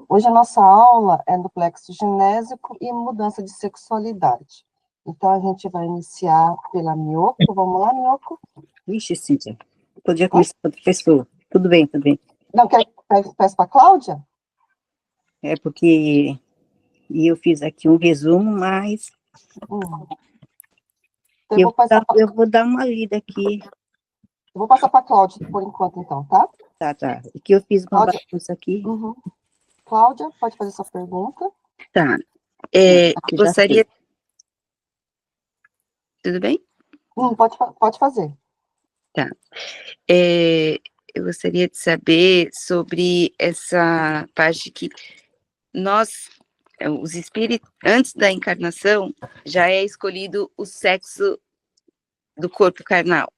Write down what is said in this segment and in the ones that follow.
Hoje a nossa aula é do plexo genésico e mudança de sexualidade. Então, a gente vai iniciar pela Miyoko. Vamos lá, Miyoko? Vixe, Cíntia, podia começar com outra pessoa. Tudo bem, tudo bem. Não, quer peço para a Cláudia? É porque eu fiz aqui um resumo, mas Então, eu vou dar uma lida aqui. Eu vou passar para a Cláudia por enquanto, então, tá? Tá. Que eu fiz uma Cláudia, bagunça aqui. Cláudia, pode fazer sua pergunta? Tá. Gostaria... Tudo bem? Pode fazer. Tá. Eu gostaria de saber sobre essa parte que nós, os espíritos, antes da encarnação, já é escolhido o sexo do corpo carnal.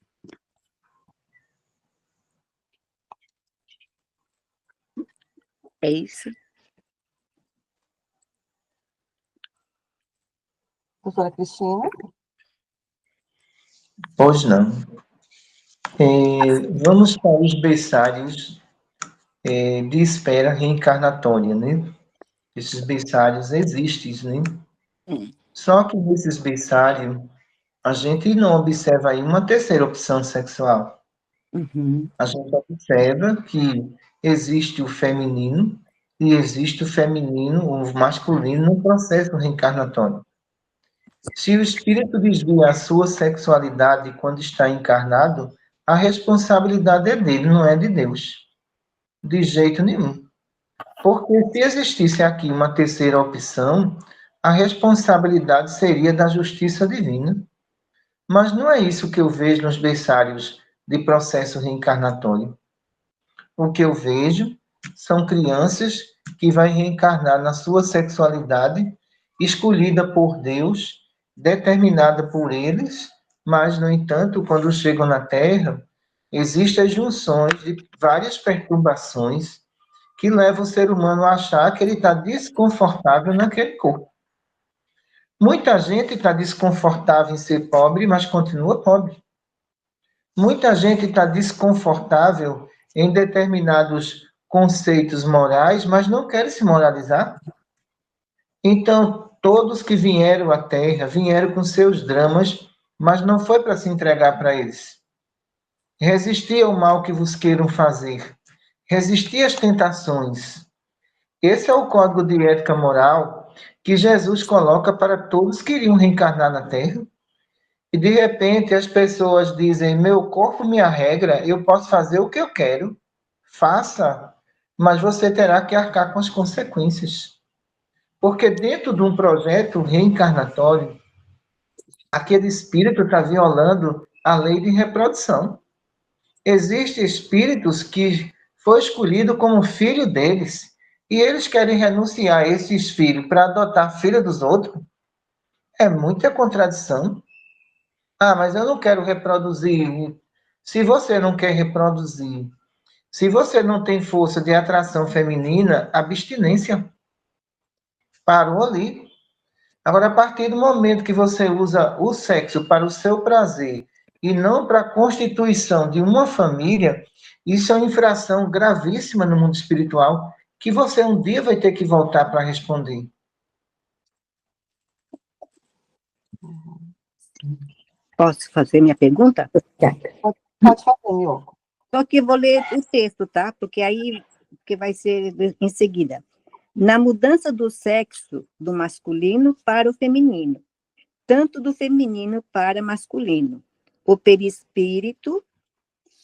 É isso? Doutora Cristina? Pois não. Vamos para os berçários de espera reencarnatória, né? Esses berçários existem, né? Só que nesses berçários, a gente não observa aí uma terceira opção sexual. A gente observa que existe o feminino e existe o feminino, o masculino, no processo reencarnatório. Se o espírito desvia a sua sexualidade quando está encarnado, a responsabilidade é dele, não é de Deus. De jeito nenhum. Porque se existisse aqui uma terceira opção, a responsabilidade seria da justiça divina. Mas não é isso que eu vejo nos berçários de processo reencarnatório. O que eu vejo são crianças que vão reencarnar na sua sexualidade, escolhida por Deus, determinada por eles, mas, no entanto, quando chegam na Terra, existem as junções de várias perturbações que levam o ser humano a achar que ele está desconfortável naquele corpo. Muita gente está desconfortável em ser pobre, mas continua pobre. Muita gente está desconfortável em determinados conceitos morais, mas não quer se moralizar. Então, todos que vieram à Terra, vieram com seus dramas, mas não foi para se entregar para eles. Resistir ao mal que vos queiram fazer. Resistir às tentações. Esse é o código de ética moral que Jesus coloca para todos que iriam reencarnar na Terra. E, de repente, as pessoas dizem, meu corpo, minha regra, eu posso fazer o que eu quero. Faça, mas você terá que arcar com as consequências. Porque dentro de um projeto reencarnatório, aquele espírito está violando a lei de reprodução. Existem espíritos que foi escolhido como filho deles, e eles querem renunciar a esses filhos para adotar filho dos outros. É muita contradição. Ah, mas eu não quero reproduzir. Se você não quer reproduzir, se você não tem força de atração feminina, abstinência. Parou ali. Agora, a partir do momento que você usa o sexo para o seu prazer e não para a constituição de uma família, isso é uma infração gravíssima no mundo espiritual que você um dia vai ter que voltar para responder. Posso fazer minha pergunta? Pode fazer, Miyoko. Só que vou ler o texto, tá? Porque vai ser em seguida. Na mudança do sexo do masculino para o feminino, tanto do feminino para masculino, o perispírito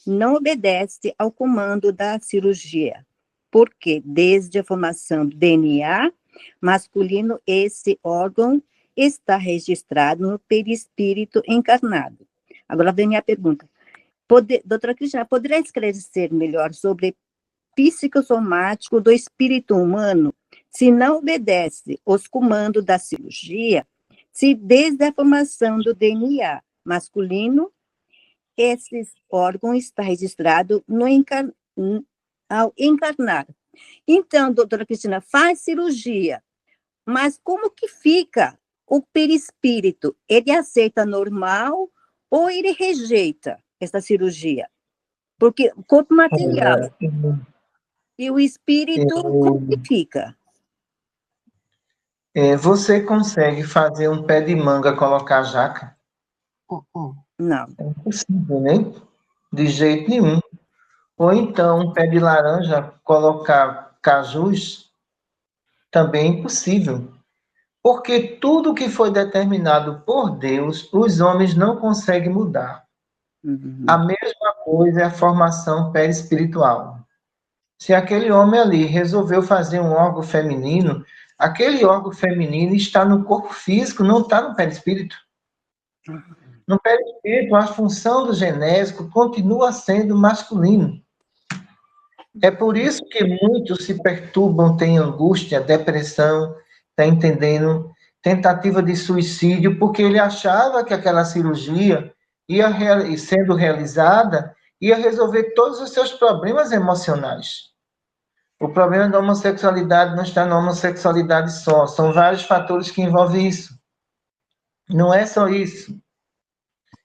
não obedece ao comando da cirurgia, porque desde a formação do DNA masculino, esse órgão está registrado no perispírito encarnado. Agora vem minha pergunta. Doutora Cristina, poderia esclarecer melhor sobre psicossomático do espírito humano, se não obedece aos comandos da cirurgia, se desde a formação do DNA masculino, esse órgão está registrado ao encarnar. Então, doutora Cristina, faz cirurgia, mas como que fica o perispírito? Ele aceita normal ou ele rejeita essa cirurgia? Porque o corpo material... E o espírito, como que fica? Você consegue fazer um pé de manga colocar jaca? Não. É impossível, né? De jeito nenhum. Ou então, um pé de laranja colocar cajus? Também é impossível. Porque tudo que foi determinado por Deus, os homens não conseguem mudar. A mesma coisa é a formação perispiritual. Se aquele homem ali resolveu fazer um órgão feminino, aquele órgão feminino está no corpo físico, não está no perispírito. No perispírito, a função do genésico continua sendo masculino. É por isso que muitos se perturbam, têm angústia, depressão, tá entendendo? Tentativa de suicídio, porque ele achava que aquela cirurgia sendo realizada ia resolver todos os seus problemas emocionais. O problema da homossexualidade não está na homossexualidade só, são vários fatores que envolvem isso. Não é só isso.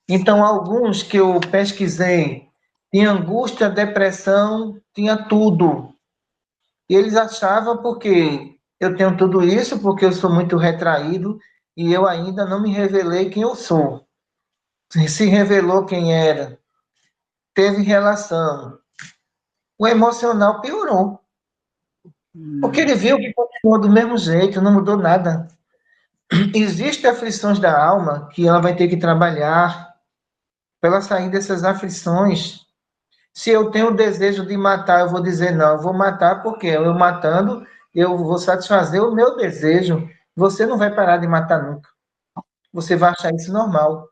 Então, alguns que eu pesquisei, tinha angústia, depressão, tinha tudo. E eles achavam porque eu tenho tudo isso, porque eu sou muito retraído e eu ainda não me revelei quem eu sou. Se revelou quem era, teve relação. O emocional piorou. Porque ele viu que continuou do mesmo jeito, não mudou nada. Existem aflições da alma que ela vai ter que trabalhar para ela sair dessas aflições. Se eu tenho o desejo de matar, eu vou dizer não, eu vou matar porque eu matando, eu vou satisfazer o meu desejo. Você não vai parar de matar nunca. Você vai achar isso normal.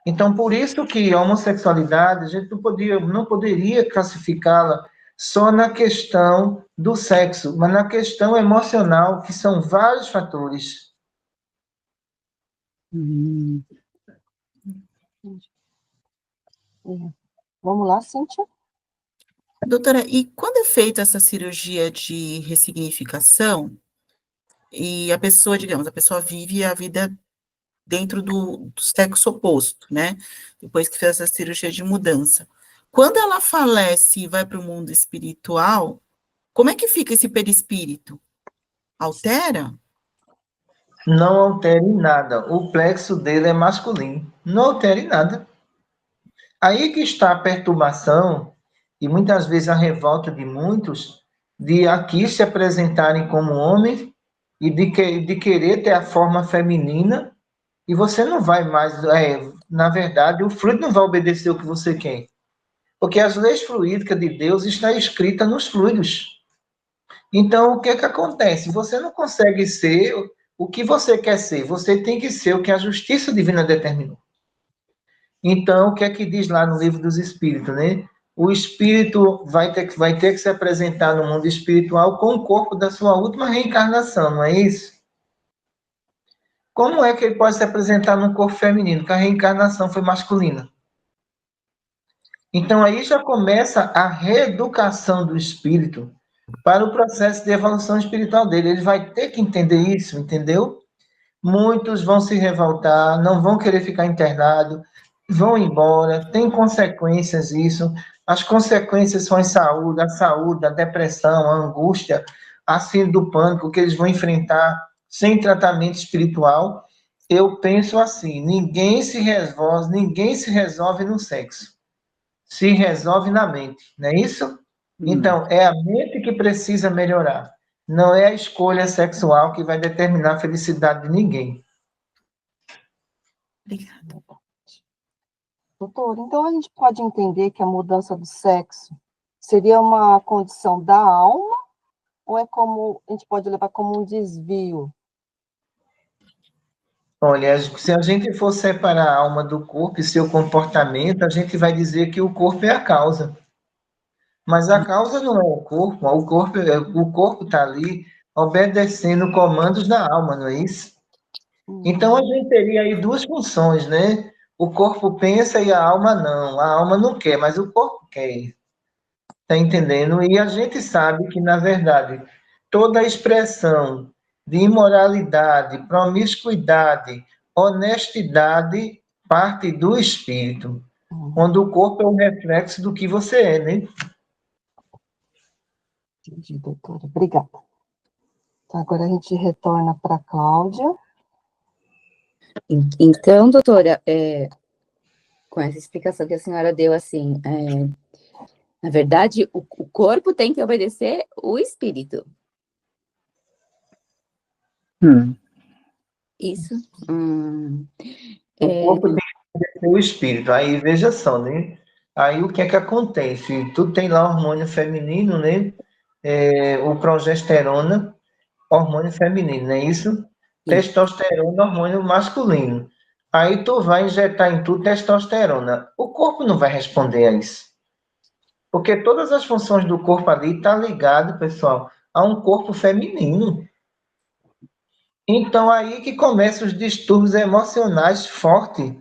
Então, por isso que a homossexualidade, a gente não poderia classificá-la só na questão do sexo, mas na questão emocional, que são vários fatores. Vamos lá, Cíntia? Doutora, e quando é feita essa cirurgia de ressignificação, e a pessoa, digamos, a pessoa vive a vida dentro do sexo oposto, né? Depois que fez essa cirurgia de mudança. Quando ela falece e vai para o mundo espiritual, como é que fica esse perispírito? Altera? Não altere nada. O plexo dele é masculino. Não altere nada. Aí que está a perturbação e muitas vezes a revolta de muitos de aqui se apresentarem como homens e de querer ter a forma feminina e você não vai mais, na verdade, o fluido não vai obedecer o que você quer. Porque as leis fluídicas de Deus estão escritas nos fluidos. Então, o que é que acontece? Você não consegue ser o que você quer ser, você tem que ser o que a justiça divina determinou. Então, o que é que diz lá no livro dos Espíritos, né? O espírito vai ter que se apresentar no mundo espiritual com o corpo da sua última reencarnação, não é isso? Como é que ele pode se apresentar num corpo feminino? Porque a reencarnação foi masculina. Então, aí já começa a reeducação do espírito para o processo de evolução espiritual dele. Ele vai ter que entender isso, entendeu? Muitos vão se revoltar, não vão querer ficar internado, vão embora, tem consequências isso. As consequências são a saúde, a depressão, a angústia, a síndrome do pânico que eles vão enfrentar sem tratamento espiritual. Eu penso assim, ninguém se resolve no sexo. Se resolve na mente, não é isso? Então, é a mente que precisa melhorar. Não é a escolha sexual que vai determinar a felicidade de ninguém. Obrigada. Doutor, então a gente pode entender que a mudança do sexo seria uma condição da alma, ou é como, a gente pode levar como um desvio? Olha, se a gente for separar a alma do corpo e seu comportamento, a gente vai dizer que o corpo é a causa. Mas a causa não é o corpo está ali obedecendo comandos da alma, não é isso? Então a gente teria aí duas funções, né? O corpo pensa e a alma não. A alma não quer, mas o corpo quer. Tá entendendo? E a gente sabe que, na verdade, toda a expressão de imoralidade, promiscuidade, honestidade parte do espírito, quando o corpo é um reflexo do que você é, né? Entendi, doutora. Obrigada. Então, agora a gente retorna para a Cláudia. Então, doutora, com essa explicação que a senhora deu, assim, na verdade, o corpo tem que obedecer o espírito. Isso. O corpo tem que obedecer o espírito. Aí, veja só, né? Aí, o que é que acontece? Tu tem lá o hormônio feminino, né? O progesterona, hormônio feminino, não é isso? Testosterona, hormônio masculino. Aí tu vai injetar em tu testosterona. O corpo não vai responder a isso. Porque todas as funções do corpo ali estão ligadas, pessoal, a um corpo feminino. Então aí que começam os distúrbios emocionais fortes.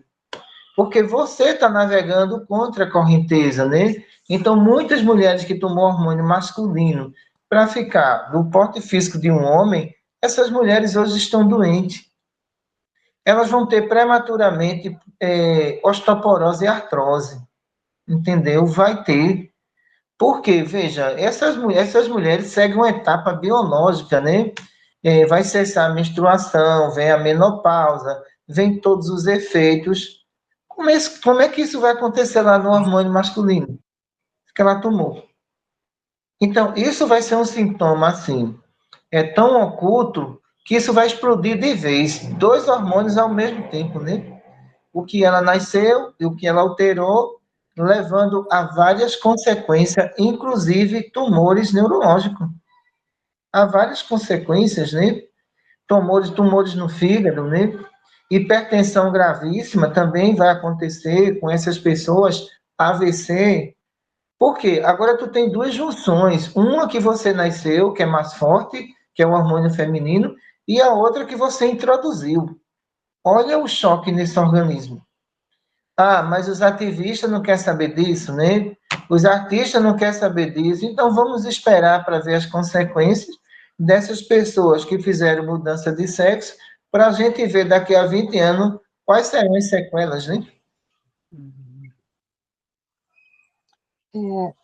Porque você está navegando contra a correnteza, né? Então muitas mulheres que tomam hormônio masculino para ficar do porte físico de um homem, essas mulheres hoje estão doentes. Elas vão ter prematuramente osteoporose e artrose, entendeu? Vai ter. Porque, veja, essas mulheres seguem uma etapa biológica, né? Vai cessar a menstruação, vem a menopausa, vem todos os efeitos. Como é que isso vai acontecer lá no hormônio masculino que ela tomou? Então, isso vai ser um sintoma, assim, tão oculto que isso vai explodir de vez. Dois hormônios ao mesmo tempo, né? O que ela nasceu e o que ela alterou, levando a várias consequências, inclusive tumores neurológicos. Há várias consequências, né? Tumores no fígado, né? Hipertensão gravíssima também vai acontecer com essas pessoas, AVC. Por quê? Agora tu tem duas junções. Uma que você nasceu, que é mais forte, que é o hormônio feminino, e a outra que você introduziu. Olha o choque nesse organismo. Ah, mas os ativistas não querem saber disso, né? Os artistas não querem saber disso. Então, vamos esperar para ver as consequências dessas pessoas que fizeram mudança de sexo, para a gente ver daqui a 20 anos quais serão as sequelas, né?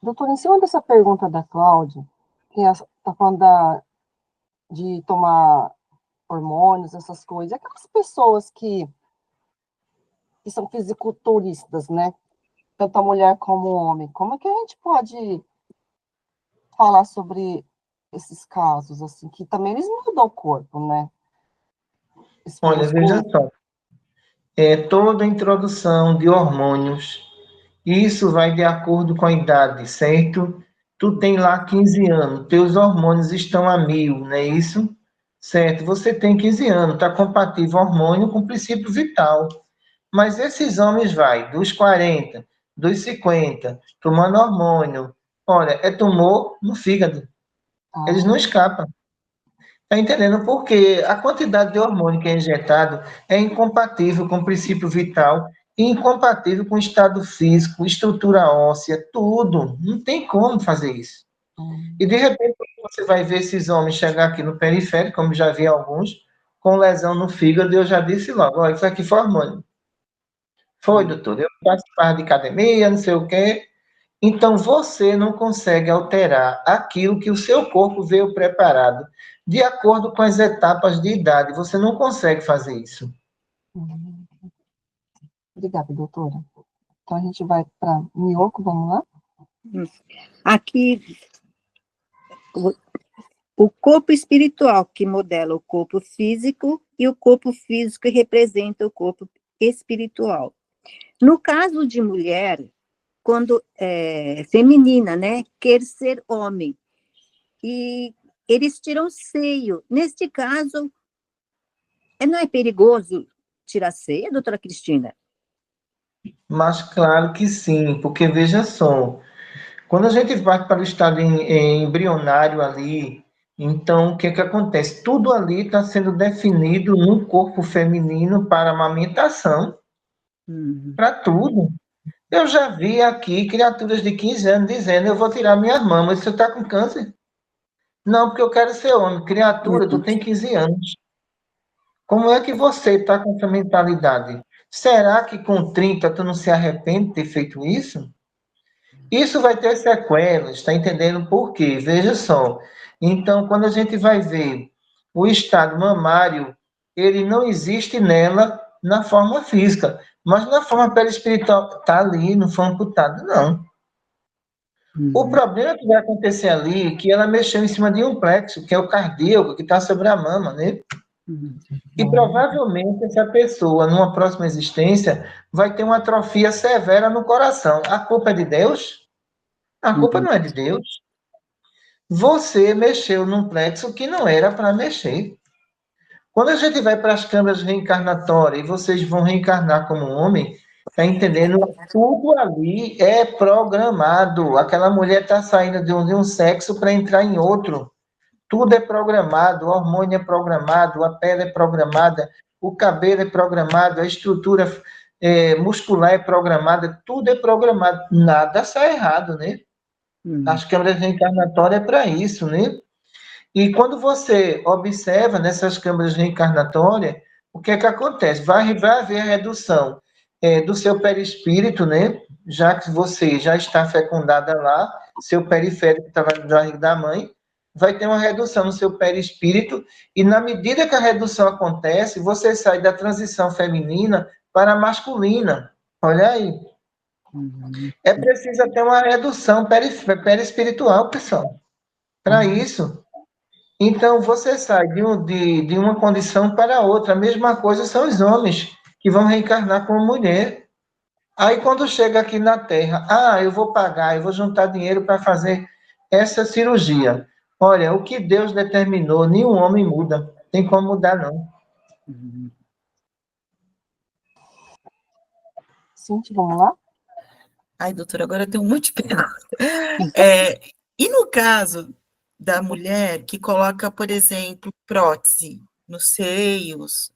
Doutor, em cima dessa pergunta da Cláudia, que está falando de tomar hormônios, essas coisas, aquelas pessoas que são fisiculturistas, né? Tanto a mulher como o homem, como é que a gente pode falar sobre esses casos, assim, que também eles mudam o corpo, né? Esse Olha, veja músculo. só. Toda introdução de hormônios, isso vai de acordo com a idade, certo? Tu tem lá 15 anos, teus hormônios estão a 1000, não é isso? Certo, você tem 15 anos, está compatível hormônio com princípio vital. Mas esses homens vai dos 40, dos 50, tomando hormônio. Olha, é tumor no fígado. Eles não escapam. Está entendendo? Porque a quantidade de hormônio que é injetado é incompatível com o princípio vital e incompatível com o estado físico, estrutura óssea, tudo. Não tem como fazer isso. E, de repente, você vai ver esses homens chegar aqui no periférico, como já vi alguns, com lesão no fígado, e eu já disse logo, olha, isso aqui foi hormônio. Foi, doutor, eu participava de academia, não sei o quê. Então, você não consegue alterar aquilo que o seu corpo veio preparado, de acordo com as etapas de idade. Você não consegue fazer isso. Obrigada, doutora. Então, a gente vai para Miyoko, vamos lá? Aqui, o corpo espiritual que modela o corpo físico e o corpo físico que representa o corpo espiritual. No caso de mulher, quando é feminina, né, quer ser homem, e eles tiram seio. Neste caso, não é perigoso tirar seio, doutora Cristina? Mas claro que sim, porque veja só, quando a gente vai para o estado embrionário ali, então o que que acontece? Tudo ali está sendo definido no corpo feminino para amamentação, para tudo. Eu já vi aqui criaturas de 15 anos dizendo, eu vou tirar minhas mamas, você está com câncer? Não, porque eu quero ser homem. Criatura, tu tem 15 anos. Como é que você está com essa mentalidade? Será que com 30 tu não se arrepende de ter feito isso? Isso vai ter sequelas, está entendendo por quê? Veja só. Então, quando a gente vai ver o estado mamário, ele não existe nela na forma física, mas na forma perispiritual está ali, não foi amputado, não. O problema que vai acontecer ali é que ela mexeu em cima de um plexo, que é o cardíaco, que está sobre a mama, né? E provavelmente essa pessoa, numa próxima existência, vai ter uma atrofia severa no coração. A culpa é de Deus? A culpa não é de Deus. Você mexeu num plexo que não era para mexer. Quando a gente vai para as câmaras reencarnatórias e vocês vão reencarnar como homem, tá entendendo? Tudo ali é programado. Aquela mulher está saindo de um sexo para entrar em outro. Tudo é programado, o hormônio é programado, a pele é programada, o cabelo é programado, a estrutura muscular é programada, tudo é programado. Nada sai errado, né? As câmeras reencarnatórias é para isso, né? E quando você observa nessas câmeras reencarnatórias, o que é que acontece? Vai haver a redução do seu perispírito, né? Já que você já está fecundada lá, seu periférico está lá no barriga da mãe, vai ter uma redução no seu perispírito, e na medida que a redução acontece, você sai da transição feminina para a masculina. Olha aí. É preciso ter uma redução perispiritual, pessoal. Para isso. Então, você sai de uma condição para outra. A mesma coisa são os homens que vão reencarnar como mulher. Aí, quando chega aqui na Terra, eu vou pagar, eu vou juntar dinheiro para fazer essa cirurgia. Olha, o que Deus determinou, nenhum homem muda. Tem como mudar, não. Cintia, vamos lá? Ai, doutora, agora eu tenho um monte de perguntas. E no caso da mulher que coloca, por exemplo, prótese nos seios,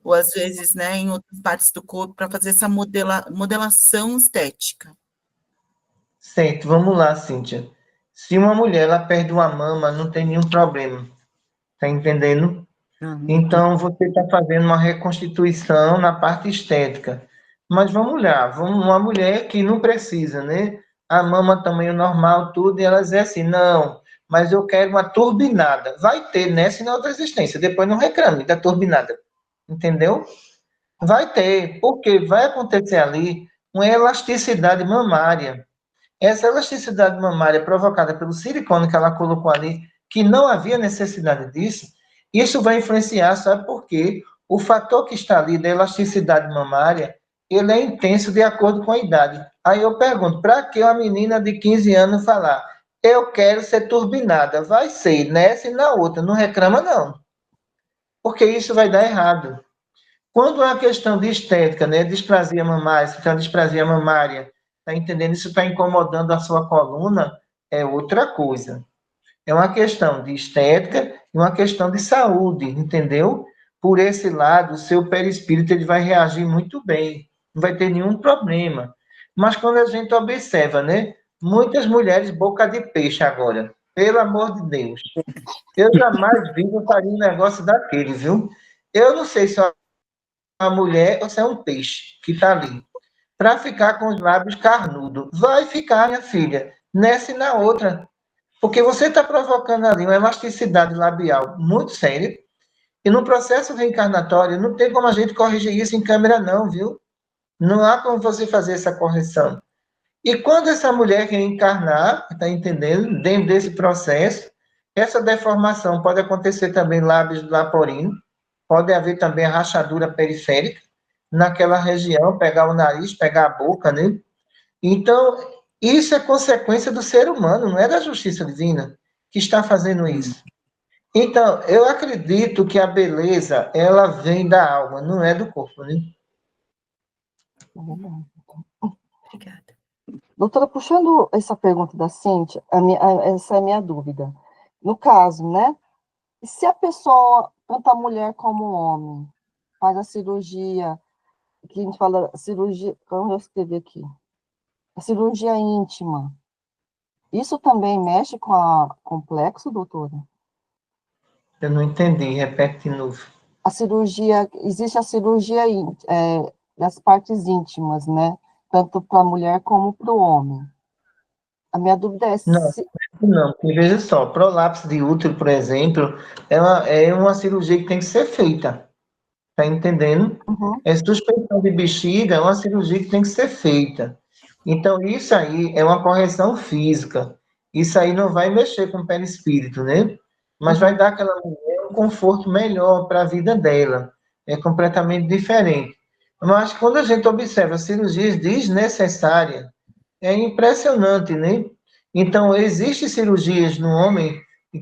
ou às vezes, né, em outras partes do corpo, para fazer essa modelação estética? Certo, vamos lá, Cíntia. Se uma mulher ela perde uma mama, não tem nenhum problema. Tá entendendo? Então, você está fazendo uma reconstituição na parte estética. Mas vamos lá, uma mulher que não precisa, né? A mama tamanho normal, tudo, e ela diz assim, não, mas eu quero uma turbinada. Vai ter nessa e na outra existência, depois não reclame da turbinada. Entendeu? Vai ter, porque vai acontecer ali uma elasticidade mamária. Essa elasticidade mamária provocada pelo silicone que ela colocou ali, que não havia necessidade disso, isso vai influenciar, sabe por quê? O fator que está ali da elasticidade mamária, ele é intenso de acordo com a idade. Aí eu pergunto, para que uma menina de 15 anos falar, eu quero ser turbinada? Vai ser nessa e na outra, não reclama não. Porque isso vai dar errado. Quando é uma questão de estética, né, displasia mamária, se tem uma displasia mamária, tá entendendo? Isso está incomodando a sua coluna, é outra coisa. É uma questão de estética e uma questão de saúde, entendeu? Por esse lado, o seu perispírito ele vai reagir muito bem, não vai ter nenhum problema. Mas quando a gente observa, né, muitas mulheres boca de peixe agora, pelo amor de Deus. Eu jamais vi eu faria um negócio daquele, viu? Eu não sei se é uma mulher ou se é um peixe que está ali, para ficar com os lábios carnudos. Vai ficar, minha filha, nessa e na outra. Porque você está provocando ali uma elasticidade labial muito séria, e no processo reencarnatório não tem como a gente corrigir isso em câmera, não, viu? Não há como você fazer essa correção. E quando essa mulher reencarnar, está entendendo? Dentro desse processo, essa deformação pode acontecer também lábios do laporino, pode haver também a rachadura periférica, naquela região, pegar o nariz, pegar a boca, né? Então, isso é consequência do ser humano, não é da justiça divina que está fazendo isso. Então, eu acredito que a beleza, ela vem da alma, não é do corpo, né? Obrigada. Doutora, puxando essa pergunta da Cíntia, essa é a minha dúvida. No caso, né? Se a pessoa, tanto a mulher como o homem, faz a cirurgia, que a gente fala cirurgia, como eu escrevi aqui? A cirurgia íntima. Isso também mexe com o complexo, doutora? Eu não entendi, repete de novo. A cirurgia, existe a cirurgia das partes íntimas, né? Tanto para a mulher como para o homem. A minha dúvida é Não, se... não, porque veja só, prolapso de útero, por exemplo, é uma cirurgia que tem que ser feita, tá entendendo? Uhum, Suspensão de bexiga é uma cirurgia que tem que ser feita. Então, isso aí é uma correção física. Isso aí não vai mexer com o perispírito, né? Mas vai uhum. dar àquela mulher um conforto melhor para a vida dela. É completamente diferente. Mas quando a gente observa cirurgias desnecessárias, é impressionante, né? Então, existem cirurgias no homem,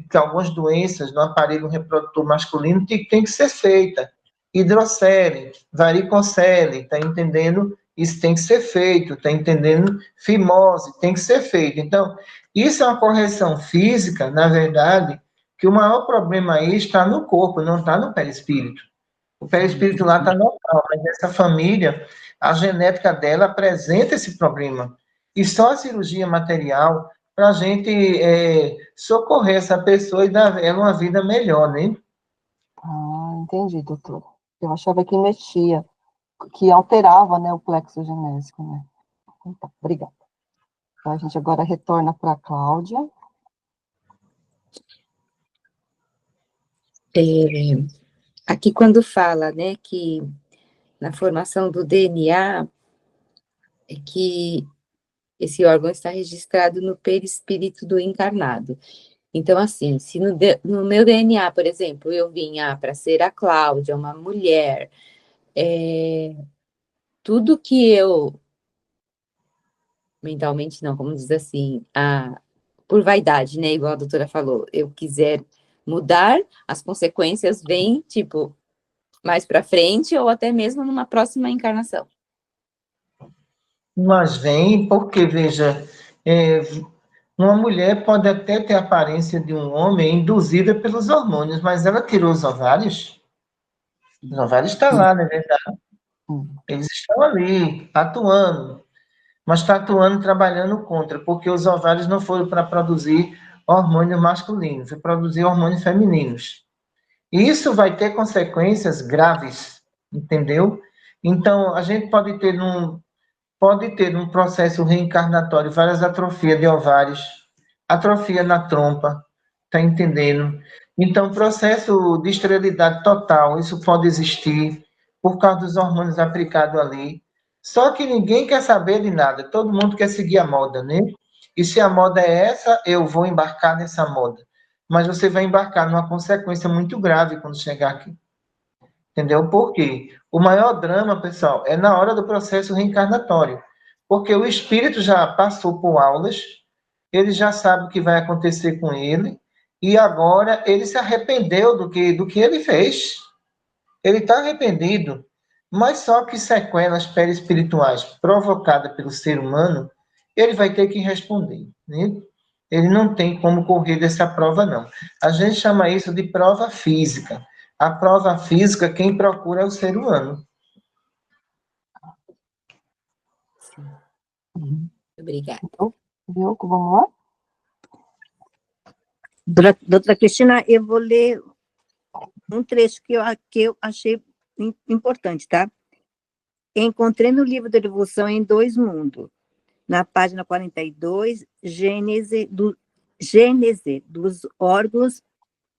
que algumas doenças no aparelho reprodutor masculino tem que ser feita. Hidrocele, varicocele, tá entendendo? Isso tem que ser feito, tá entendendo? Fimose, tem que ser feito. Então, isso é uma correção física, na verdade, que o maior problema aí está no corpo, não está no perispírito. O perispírito lá está normal, mas essa família, a genética dela apresenta esse problema. E só a cirurgia material para a gente socorrer essa pessoa e dar a ela uma vida melhor, né? Ah, entendi, doutora. Eu achava que mexia, que alterava, né, o plexo genésico, né? Então, tá, obrigada. Então, a gente agora retorna para a Cláudia. Aqui quando fala, né, que na formação do DNA, é que esse órgão está registrado no perispírito do encarnado. Então, assim, se no meu DNA, por exemplo, eu vim para ser a Cláudia, uma mulher, tudo que eu, mentalmente não, como diz assim, por vaidade, né, igual a doutora falou, eu quiser mudar, as consequências vêm, tipo, mais para frente ou até mesmo numa próxima encarnação. Mas vem porque, veja, é, uma mulher pode até ter a aparência de um homem induzida pelos hormônios, mas ela tirou os ovários. Os ovários estão lá, não é verdade? Hum. Eles estão ali, atuando, mas está atuando trabalhando contra, porque os ovários não foram para produzir hormônios masculinos, foi produzir hormônios femininos. E isso vai ter consequências graves, entendeu? Então, a gente pode ter num processo reencarnatório várias atrofias de ovários, atrofia na trompa, tá entendendo? Então, processo de esterilidade total, isso pode existir por causa dos hormônios aplicados ali. Só que ninguém quer saber de nada, todo mundo quer seguir a moda, né? E se a moda é essa, eu vou embarcar nessa moda. Mas você vai embarcar numa consequência muito grave quando chegar aqui. Entendeu? Por quê? O maior drama, pessoal, é na hora do processo reencarnatório. Porque o espírito já passou por aulas, ele já sabe o que vai acontecer com ele, e agora ele se arrependeu do que ele fez. Ele está arrependido. Mas só que sequelas perispirituais provocadas pelo ser humano, ele vai ter que responder. Né? Ele não tem como correr dessa prova, não. A gente chama isso de prova física. A prova física, quem procura é o ser humano. Uhum. Obrigada. Então, viu? Vamos lá? Doutora Cristina, eu vou ler um trecho que eu achei importante, tá? Encontrei no livro da Evolução em Dois Mundos, na página 42, Gênese dos órgãos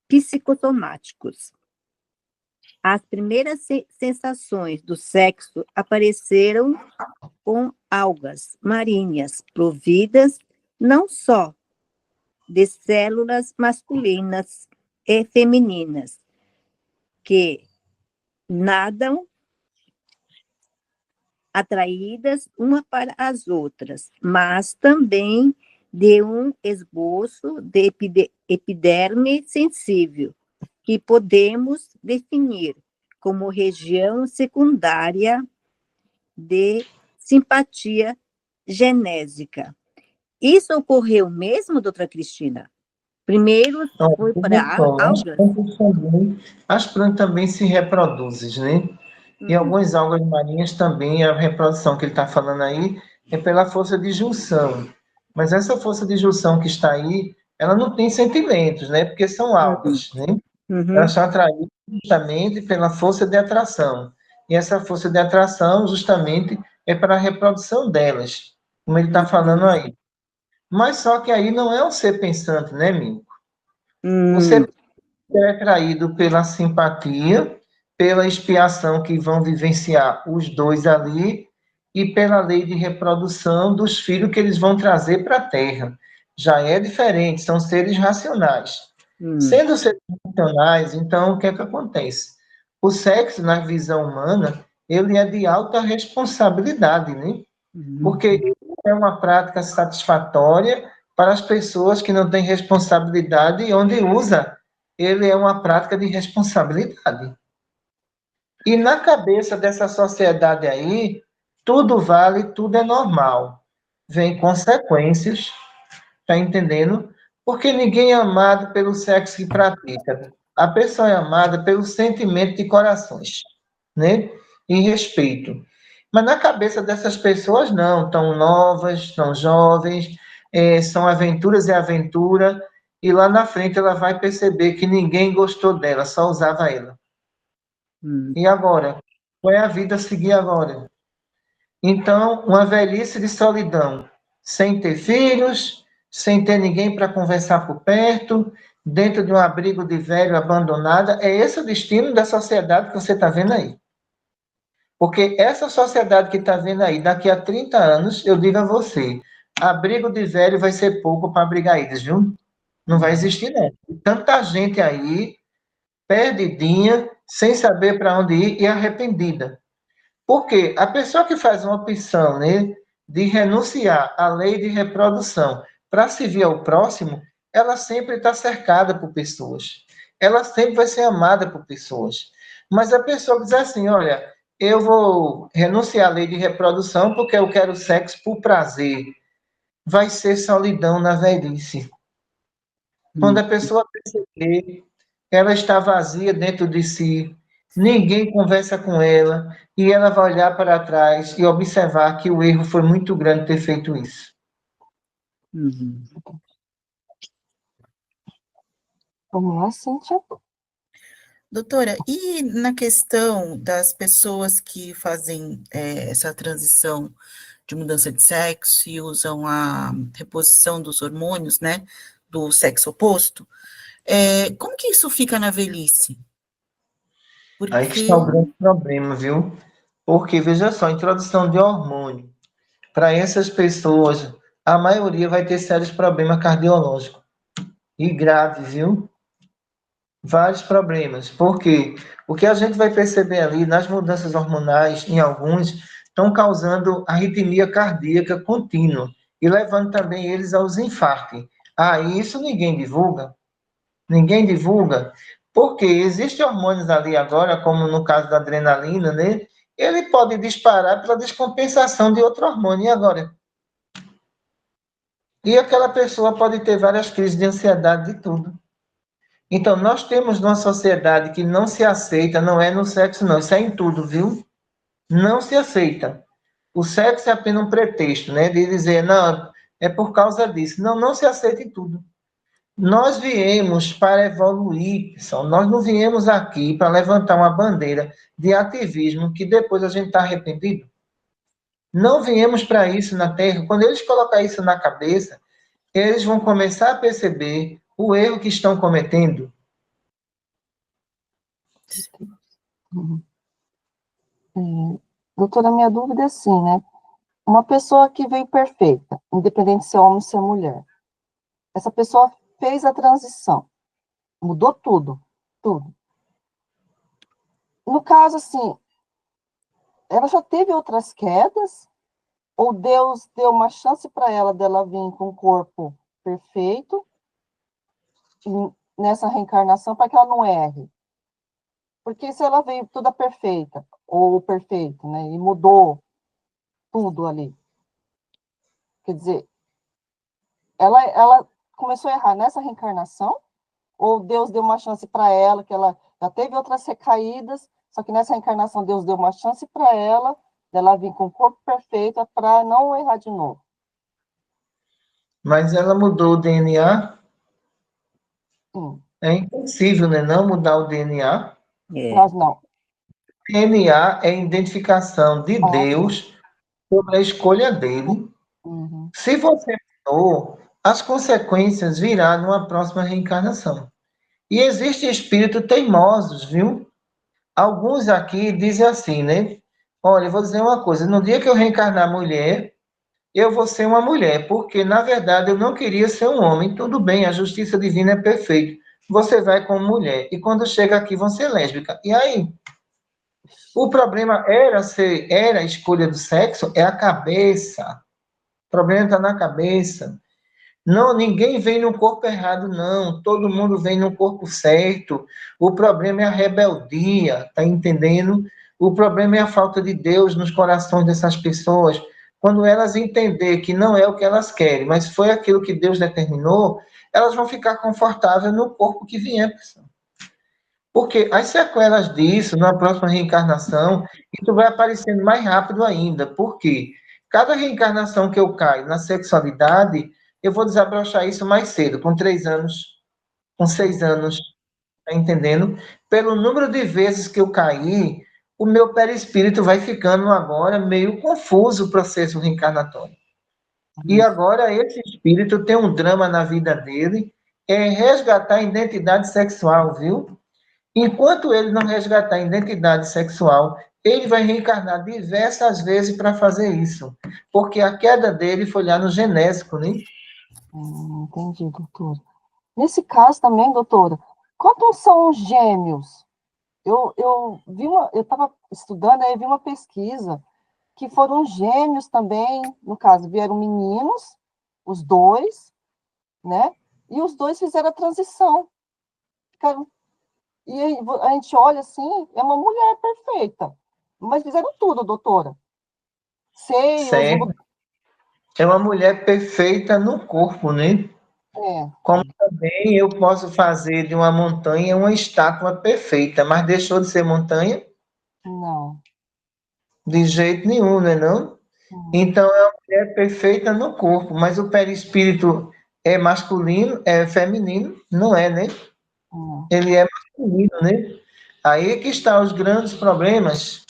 psicossomáticos. As primeiras sensações do sexo apareceram com algas marinhas providas não só de células masculinas e femininas, que nadam atraídas uma para as outras, mas também de um esboço de epiderme sensível, que podemos definir como região secundária de simpatia genésica. Isso ocorreu mesmo, doutora Cristina? Primeiro Então, foi para algas? As plantas também se reproduzem, né? E algumas algas marinhas também, a reprodução que ele está falando aí é pela força de junção. Mas essa força de junção que está aí, ela não tem sentimentos, né? Porque são algas, né? Elas são atraídas justamente pela força de atração. E essa força de atração, justamente, é para a reprodução delas, como ele está falando aí. Mas só que aí não é um ser pensante, né, Minho? O Hum, ser é atraído pela simpatia, pela expiação que vão vivenciar os dois ali e pela lei de reprodução dos filhos que eles vão trazer para a Terra. Já é diferente, são seres racionais. hum, Sendo seres racionais, então, o que é que acontece? O sexo, na visão humana, ele é de alta responsabilidade, né? hum, Porque é uma prática satisfatória para as pessoas que não têm responsabilidade e onde usa, ele é uma prática de responsabilidade. E na cabeça dessa sociedade aí, tudo vale, tudo é normal. Vem consequências, tá entendendo? Porque ninguém é amado pelo sexo que pratica. A pessoa é amada pelo sentimento de corações, né? E respeito. Mas na cabeça dessas pessoas, não. Tão novas, tão jovens, são aventuras e aventura, e lá na frente ela vai perceber que ninguém gostou dela, só usava ela. hum. E agora? Qual é a vida a seguir agora? Então, uma velhice de solidão, sem ter filhos, sem ter ninguém para conversar por perto, dentro de um abrigo de velho abandonada, é esse o destino da sociedade que você está vendo aí. Porque essa sociedade que está vendo aí, daqui a 30 anos, eu digo a você, abrigo de velho vai ser pouco para abrigar eles, viu? Não vai existir, não. Tanta gente aí, perdidinha, sem saber para onde ir e arrependida. Porque a pessoa que faz uma opção, né, de renunciar à lei de reprodução para servir ao próximo, ela sempre está cercada por pessoas. Ela sempre vai ser amada por pessoas. Mas a pessoa diz assim: olha, eu vou renunciar à lei de reprodução porque eu quero sexo por prazer. Vai ser solidão na velhice. Quando Hum. a pessoa perceber, ela está vazia dentro de si, ninguém conversa com ela, e ela vai olhar para trás e observar que o erro foi muito grande ter feito isso. Uhum. Vamos lá, Cíntia. Doutora, e na questão das pessoas que fazem essa transição de mudança de sexo e usam a reposição dos hormônios, né, do sexo oposto, como que isso fica na velhice? Aí que está Porque, o grande problema, viu? Porque, veja só, introdução de hormônio. Para essas pessoas, a maioria vai ter sérios problemas cardiológicos. E graves, viu? Vários problemas. Por quê? O que a gente vai perceber ali nas mudanças hormonais, em alguns, estão causando arritmia cardíaca contínua e levando também eles aos infartos. Ah, e isso ninguém divulga. Ninguém divulga. Porque existem hormônios ali agora, como no caso da adrenalina, né? Ele pode disparar pela descompensação de outro hormônio. E agora? E aquela pessoa pode ter várias crises de ansiedade de tudo. Então, nós temos uma sociedade que não se aceita, não é no sexo, não, isso é em tudo, viu? Não se aceita. O sexo é apenas um pretexto, né? De dizer, não, é por causa disso. Não, não se aceita em tudo. Nós viemos para evoluir, pessoal. Nós não viemos aqui para levantar uma bandeira de ativismo que depois a gente está arrependido. Não viemos para isso na Terra. Quando eles colocarem isso na cabeça, eles vão começar a perceber o erro que estão cometendo. Uhum. Doutora, minha dúvida é assim, né? Uma pessoa que veio perfeita, independente se é homem ou se é mulher, essa pessoa fez a transição, mudou tudo, tudo. No caso, assim, ela já teve outras quedas, ou Deus deu uma chance para ela dela vir com um corpo perfeito nessa reencarnação para que ela não erre? Porque se ela veio toda perfeita, ou perfeito, né, e mudou tudo ali, quer dizer, ela começou a errar nessa reencarnação, ou Deus deu uma chance para ela, que ela já teve outras recaídas, só que nessa reencarnação Deus deu uma chance para ela, dela vir com o corpo perfeito para não errar de novo. Mas ela mudou o DNA. Sim, É impossível, né? Não mudar o DNA. É. mas não. DNA é a identificação de Ah, sim. Deus sobre a escolha dele. Uhum. Se você determinou, as consequências virão numa próxima reencarnação. E existem espíritos teimosos, viu? Alguns aqui dizem assim, né? Olha, eu vou dizer uma coisa, no dia que eu reencarnar mulher, eu vou ser uma mulher, porque, na verdade, eu não queria ser um homem. Tudo bem, a justiça divina é perfeita. Você vai como mulher. E quando chega aqui, vão ser lésbica. E aí? O problema era a escolha do sexo, é a cabeça. O problema está na cabeça. Não, ninguém vem no corpo errado, não. Todo mundo vem no corpo certo. O problema é a rebeldia, tá entendendo? O problema é a falta de Deus nos corações dessas pessoas. Quando elas entenderem que não é o que elas querem, mas foi aquilo que Deus determinou, elas vão ficar confortáveis no corpo que vier, pessoal. Porque as sequelas disso, na próxima reencarnação, isso vai aparecendo mais rápido ainda. Por quê? Cada reencarnação que eu caio na sexualidade, eu vou desabrochar isso mais cedo, com 3 anos, com 6 anos, tá entendendo? Pelo número de vezes que eu caí, o meu perispírito vai ficando agora meio confuso o processo reencarnatório. E agora esse espírito tem um drama na vida dele, é resgatar a identidade sexual, viu? Enquanto ele não resgatar a identidade sexual, ele vai reencarnar diversas vezes para fazer isso. Porque a queda dele foi lá no genésico, né? Entendi, doutora. Nesse caso também, doutora, quantos são os gêmeos? Eu estava estudando, aí vi uma pesquisa que foram gêmeos também, no caso, vieram meninos, os dois, né? E os dois fizeram a transição. Ficaram, e aí a gente olha assim, é uma mulher perfeita. Mas fizeram tudo, doutora. Seios, Certo. É uma mulher perfeita no corpo, né? Como também eu posso fazer de uma montanha uma estátua perfeita, mas deixou de ser montanha? Não. De jeito nenhum, né, não? Então é uma mulher perfeita no corpo, mas o perispírito é masculino, é feminino? Não é, né? Ele é masculino, né? Aí que estão os grandes problemas,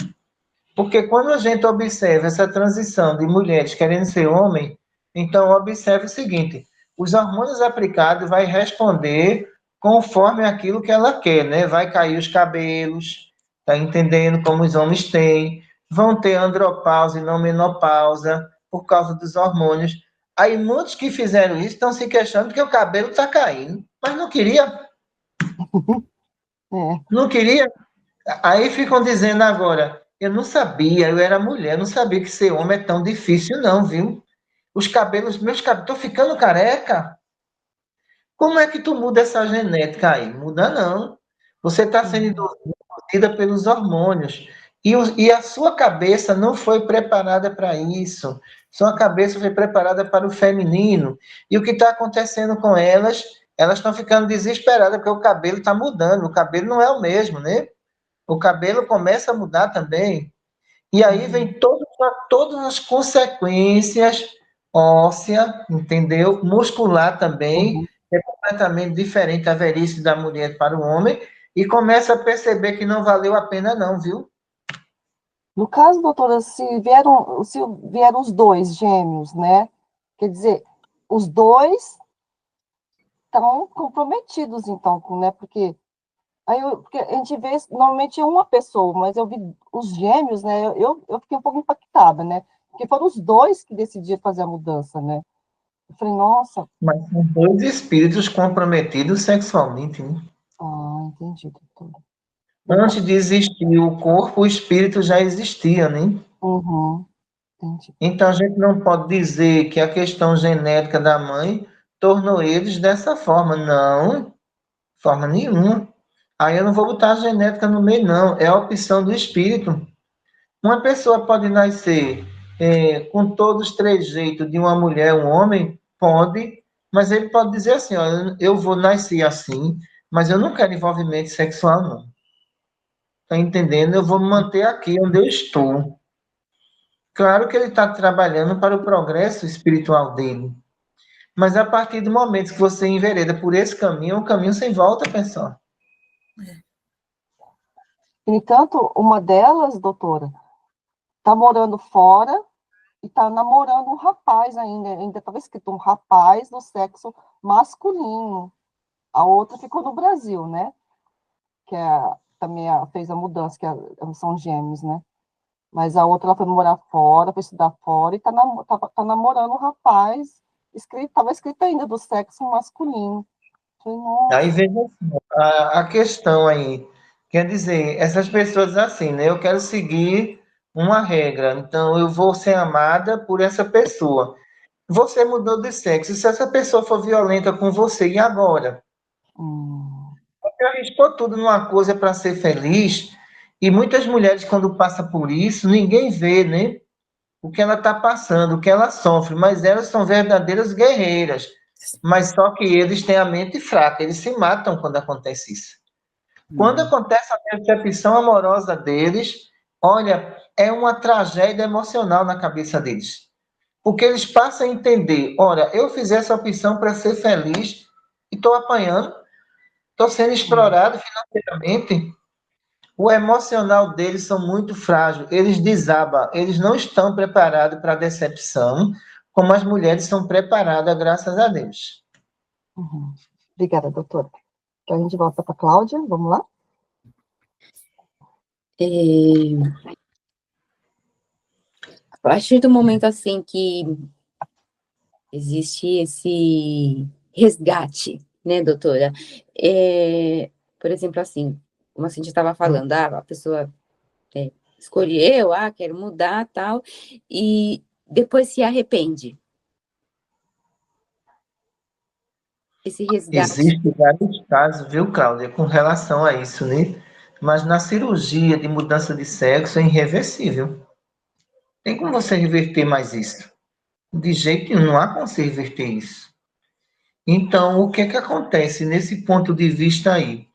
porque quando a gente observa essa transição de mulheres querendo ser homem, então observe o seguinte, os hormônios aplicados vai responder conforme aquilo que ela quer, né? Vai cair os cabelos, tá entendendo como os homens têm, vão ter andropausa e não menopausa por causa dos hormônios. Aí muitos que fizeram isso estão se queixando que o cabelo está caindo, mas não queria. Não queria. Aí ficam dizendo agora, eu não sabia, eu era mulher, eu não sabia que ser homem é tão difícil não, viu? Meus cabelos, tô ficando careca. Como é que tu muda essa genética aí? Muda não. Você está sendo induzida pelos hormônios. E a sua cabeça não foi preparada para isso. Sua cabeça foi preparada para o feminino. E o que está acontecendo com elas? Elas estão ficando desesperadas porque o cabelo está mudando. O cabelo não é o mesmo, né? O cabelo começa a mudar também. E aí vem todas as consequências óssea, entendeu? Muscular também, é completamente diferente a velhice da mulher para o homem, e começa a perceber que não valeu a pena não, viu? No caso, doutora, se vieram os dois gêmeos, né? Quer dizer, os dois estão comprometidos, então, né? Porque a gente vê normalmente uma pessoa, mas eu vi os gêmeos, né? Eu fiquei um pouco impactada, né? Porque foram os dois que decidiram fazer a mudança, né? Eu falei, nossa. Mas são dois espíritos comprometidos sexualmente, né? Entendi, doutora. Antes de existir o corpo, o espírito já existia, né? Entendi. Então a gente não pode dizer que a questão genética da mãe tornou eles dessa forma. Não, forma nenhuma. Aí eu não vou botar a genética no meio, não. É a opção do espírito. Uma pessoa pode nascer com todos os trejeitos de uma mulher, um homem, pode, mas ele pode dizer assim, ó, eu vou nascer assim, mas eu não quero envolvimento sexual, não. Tá entendendo? Eu vou me manter aqui onde eu estou. Claro que ele está trabalhando para o progresso espiritual dele. Mas a partir do momento que você envereda por esse caminho, é um caminho sem volta, pessoal. No entanto, uma delas, doutora, está morando fora, e tá namorando um rapaz ainda estava escrito um rapaz do sexo masculino. A outra ficou no Brasil, né? Que também fez a mudança, são gêmeos, né? Mas a outra ela foi morar fora, foi estudar fora e tá namorando um rapaz, estava escrito ainda do sexo masculino. Falei, Aí nossa. veja assim, a questão aí, quer dizer, essas pessoas assim, né? Eu quero seguir uma regra, então eu vou ser amada por essa pessoa. Você mudou de sexo, se essa pessoa for violenta com você, e agora? Hum, Você arriscou tudo numa coisa para ser feliz, e muitas mulheres, quando passam por isso, ninguém vê, né? O que ela está passando, o que ela sofre, mas elas são verdadeiras guerreiras. Mas só que eles têm a mente fraca, eles se matam quando acontece isso. Quando acontece a decepção amorosa deles, olha, é uma tragédia emocional na cabeça deles. Porque eles passam a entender, olha, eu fiz essa opção para ser feliz e estou apanhando, estou sendo explorado financeiramente. O emocional deles são muito frágil, eles desabam, eles não estão preparados para a decepção, como as mulheres são preparadas, graças a Deus. uhum. Obrigada, doutora. Então, a gente volta para a Cláudia, vamos lá? A partir do momento, assim, que existe esse resgate, né, doutora? Por exemplo, assim, como a gente estava falando, a pessoa escolheu, quero mudar, tal, e depois se arrepende. Esse resgate. Existem vários casos, viu, Cláudia, com relação a isso, né? Mas na cirurgia de mudança de sexo é irreversível. Tem como você reverter mais isso? De jeito nenhum, não há como você reverter isso. Então, o que é que acontece nesse ponto de vista aí?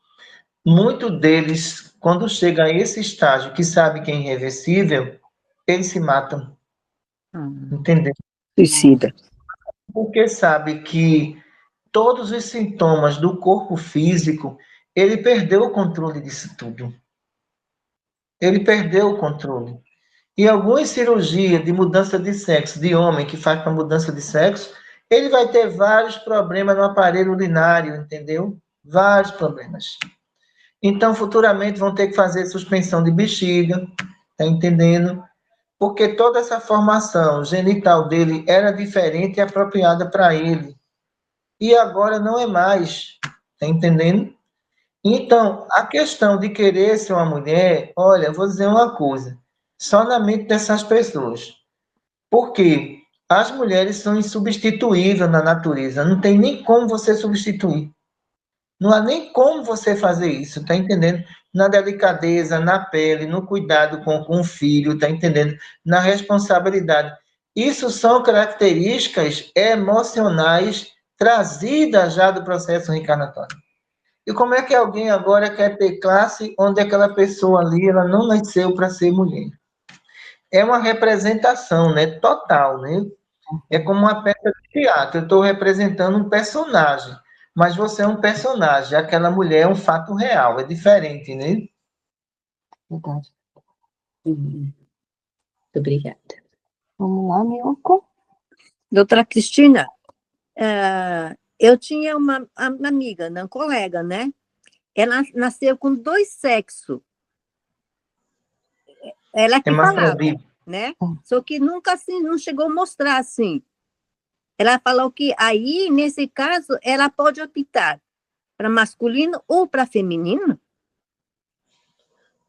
Muitos deles, quando chega a esse estágio que sabe que é irreversível, eles se matam, entendeu? Suicida. Porque sabe que todos os sintomas do corpo físico, ele perdeu o controle disso tudo. Ele perdeu o controle. E algumas cirurgias de mudança de sexo, de homem que faz para mudança de sexo, ele vai ter vários problemas no aparelho urinário, entendeu? Vários problemas. Então, futuramente vão ter que fazer suspensão de bexiga, tá entendendo? Porque toda essa formação genital dele era diferente e apropriada para ele. E agora não é mais, tá entendendo? Então, a questão de querer ser uma mulher, olha, eu vou dizer uma coisa, só na mente dessas pessoas. Porque as mulheres são insubstituíveis na natureza, não tem nem como você substituir. Não há nem como você fazer isso, tá entendendo? Na delicadeza, na pele, no cuidado com o filho, tá entendendo? Na responsabilidade. Isso são características emocionais trazidas já do processo reencarnatório. E como é que alguém agora quer ter classe onde aquela pessoa ali, ela não nasceu para ser mulher? É uma representação, né, total, né? É como uma peça de teatro. Eu estou representando um personagem, mas você é um personagem. Aquela mulher é um fato real. É diferente, né? Verdade. Muito obrigada. Vamos lá, Milko. Doutora Cristina, eu tinha uma amiga, uma colega, né? Ela nasceu com 2 sexos. Ela que falava, Hermafrodita. né? Só que nunca assim, não chegou a mostrar assim. Ela falou que aí, nesse caso, ela pode optar para masculino ou para feminino.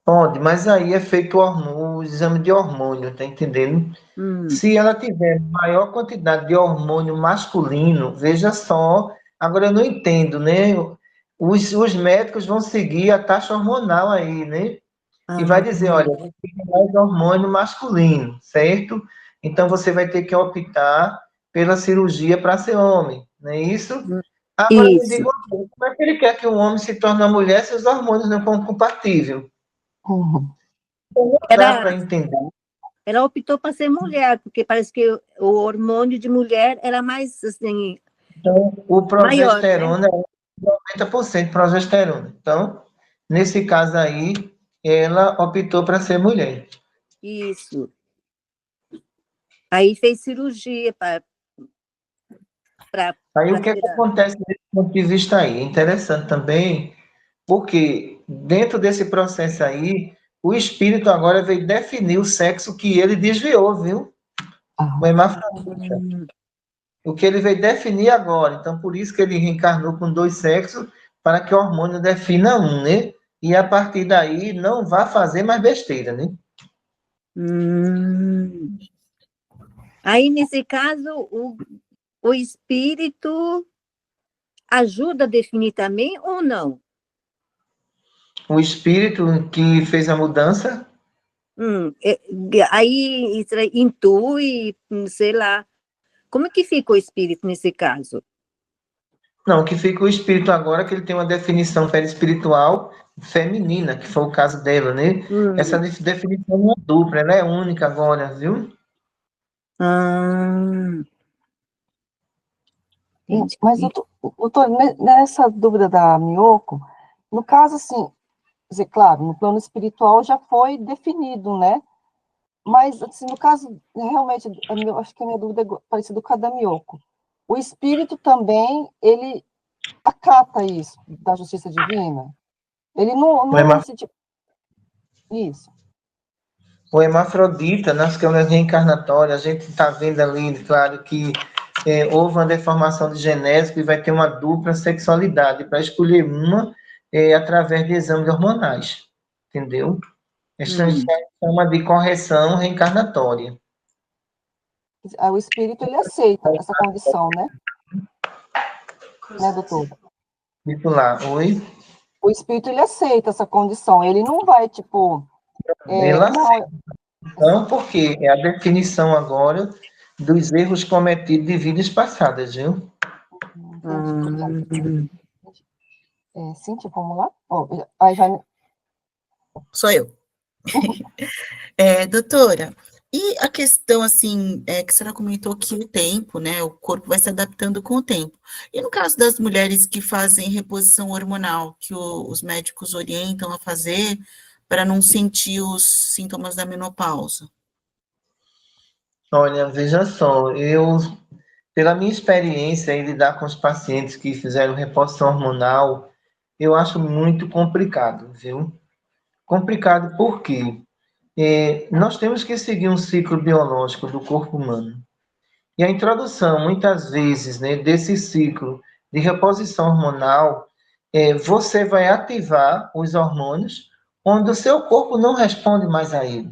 Pode, mas aí é feito o exame de hormônio, tá entendendo? Se ela tiver maior quantidade de hormônio masculino, veja só, agora eu não entendo, né? Os médicos vão seguir a taxa hormonal aí, né? E vai dizer, olha, você tem mais hormônio masculino, certo? Então você vai ter que optar pela cirurgia para ser homem, não é isso? Agora me Isso. diga uma coisa, como é que ele quer que um homem se torne uma mulher se os hormônios não são compatíveis? Uhum. Então não dá para Ela, entender. ela optou para ser mulher, porque parece que o hormônio de mulher era mais, assim, Então, o maior, né? progesterona é 90% progesterona. Então, nesse caso aí, ela optou para ser mulher. Isso. Aí fez cirurgia para Aí o que é que tirar. acontece desse ponto de vista aí? É interessante também, porque dentro desse processo aí, o espírito agora veio definir o sexo que ele desviou, viu? O Ah, hermafrodita. O que ele veio definir agora. Então, por isso que ele reencarnou com 2 sexos, para que o hormônio defina um, né? E a partir daí não vá fazer mais besteira, né? Hum. Aí, nesse caso, o espírito ajuda a definir também ou não? O espírito que fez a mudança, Aí intui, sei lá. Como é que fica o espírito nesse caso? não, que fica o espírito agora, que ele tem uma definição perispiritual feminina, que foi o caso dela, né? Essa Hum. definição não é dupla, ela é única agora, viu? Ah, entendi. mas doutor, nessa dúvida da Miyoko, no caso, assim, quer dizer, claro, no plano espiritual já foi definido, né? Mas, assim, no caso, realmente, acho que a minha dúvida é parecida com a da Miyoko. O espírito também, ele acata isso, da justiça divina? Ele O, não hema, se, tipo, isso. o hermafrodita, nas câmeras reencarnatórias, a gente está vendo ali, claro, que houve uma deformação de genético e vai ter uma dupla sexualidade, para escolher uma através de exames hormonais, entendeu? Essa é Hum. uma de correção reencarnatória. O espírito, ele aceita essa condição, né, doutor? Tipo lá, oi? O espírito, ele aceita essa condição, ele não vai, tipo, Ela não, não, porque é a definição agora dos erros cometidos de vidas passadas, viu? entendi, obrigada. Hum. Cíntia, vamos lá? Aí já, Sou eu. Doutora, e a questão, assim, que a senhora comentou que o tempo, né, o corpo vai se adaptando com o tempo. E no caso das mulheres que fazem reposição hormonal, que os médicos orientam a fazer para não sentir os sintomas da menopausa? Olha, veja só, pela minha experiência em lidar com os pacientes que fizeram reposição hormonal, eu acho muito complicado, viu? Complicado porque nós temos que seguir um ciclo biológico do corpo humano. E a introdução, muitas vezes, né, desse ciclo de reposição hormonal, você vai ativar os hormônios onde o seu corpo não responde mais a ele.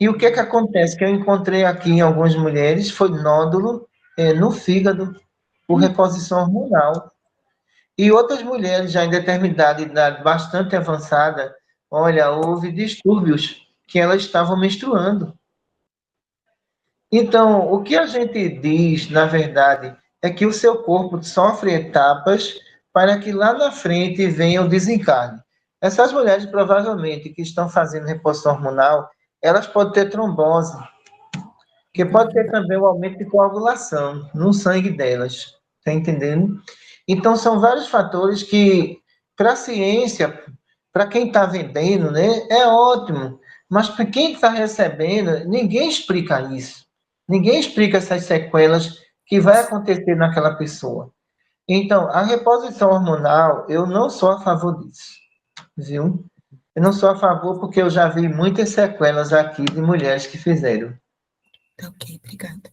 E o que que acontece? Que eu encontrei aqui em algumas mulheres foi nódulo no fígado por reposição hormonal. E outras mulheres já em determinada idade bastante avançada, olha, houve distúrbios que elas estavam menstruando. Então, o que a gente diz, na verdade, é que o seu corpo sofre etapas para que lá na frente venha o desencarne. Essas mulheres, provavelmente, que estão fazendo reposição hormonal, elas podem ter trombose, que pode ter também o aumento de coagulação no sangue delas. Está entendendo? Então, são vários fatores que, para a ciência, para quem está vendendo, né, é ótimo. Mas para quem está recebendo, ninguém explica isso. Ninguém explica essas sequelas que vai acontecer naquela pessoa. Então, a reposição hormonal, eu não sou a favor disso, viu? Eu não sou a favor porque eu já vi muitas sequelas aqui de mulheres que fizeram. Tá ok, obrigada.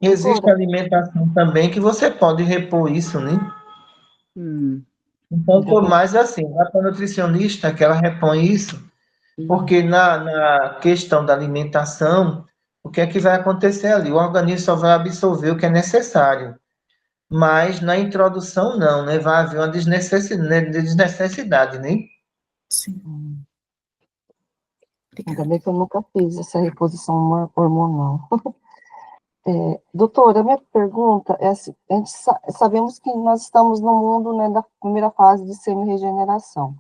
Existe doutora, alimentação também que você pode repor isso, né? Hum. Então, ainda por bem, mais assim, vai para a nutricionista que ela repõe isso, porque na questão da alimentação, o que é que vai acontecer ali? O organismo só vai absorver o que é necessário, mas na introdução não, né? Vai haver uma desnecessidade, né? Sim, ainda obrigada. bem que eu nunca fiz essa reposição hormonal. Doutora, minha pergunta é assim, a gente sabemos que nós estamos no mundo, né, da primeira fase de semi-regeneração.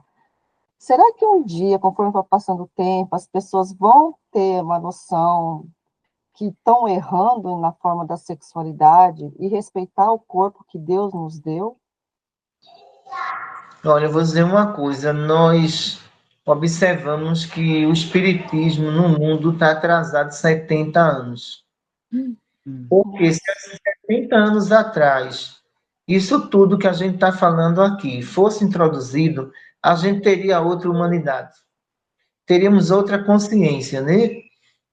Será que um dia, conforme vai passando o tempo, as pessoas vão ter uma noção que estão errando na forma da sexualidade e respeitar o corpo que Deus nos deu? Olha, eu vou dizer uma coisa, nós observamos que o espiritismo no mundo está atrasado 70 anos. Porque se há 70 anos atrás, isso tudo que a gente está falando aqui fosse introduzido, a gente teria outra humanidade, teríamos outra consciência, né?